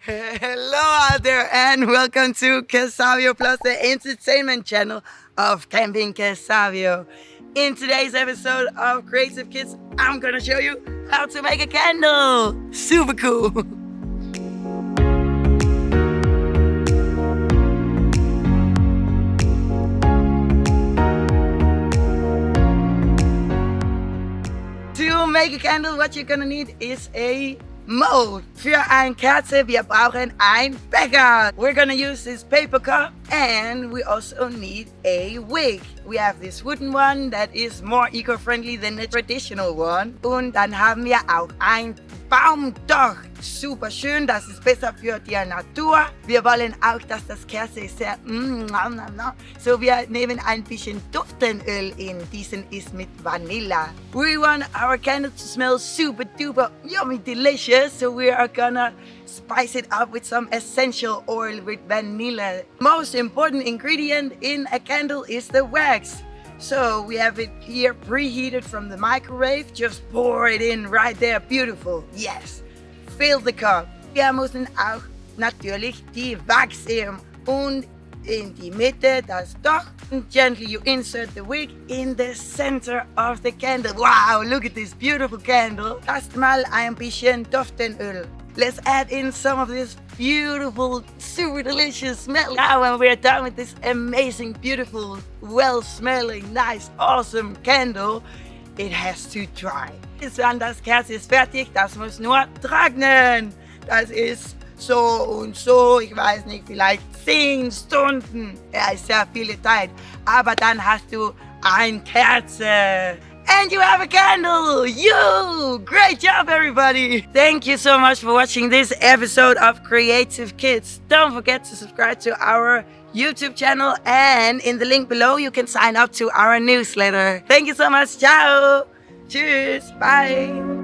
Hello out there and welcome to Savio Plus, the entertainment channel of Camping Savio. In today's episode of Creative Kids, I'm gonna show you how to make a candle. Super cool. To make a candle, what you're gonna need is a mold. Für ein Kerze, wir brauchen ein Becher. We're gonna use this paper cup and we also need a wick. We have this wooden one that is more eco-friendly than the traditional one. Und dann haben wir auch ein Baumdoch. Super schön, das ist besser für die Natur. Wir wollen auch, dass das Kerze sehr so wir nehmen ein bisschen Duftenöl in. Diesen ist mit Vanilla. We want our candle to smell super duper yummy delicious, so we are gonna spice it up with some essential oil with vanilla. Most important ingredient in a candle is the wax. So we have it here preheated from the microwave. Just pour it in right there. Beautiful. Yes. Fill the cup. Wir müssen auch natürlich die Wachs nehmen und in die Mitte das Doch. And gently you insert the wick in the center of the candle. Wow, look at this beautiful candle. Erstmal ein bisschen Duftenöl. Let's add in some of this beautiful, super delicious smell. Now when we're done with this amazing, beautiful, well-smelling, nice, awesome candle, it has to dry. Das Kerze ist fertig, das muss nur trocknen. Das ist so und so, ich weiß nicht, vielleicht 10 Stunden. Ja, ist sehr viel Zeit. Aber dann hast du ein Kerze. And you have a candle! You! Great job, everybody! Thank you so much for watching this episode of Creative Kids. Don't forget to subscribe to our YouTube channel, and in the link below you can sign up to our newsletter. Thank you so much. Ciao! Cheers! Bye!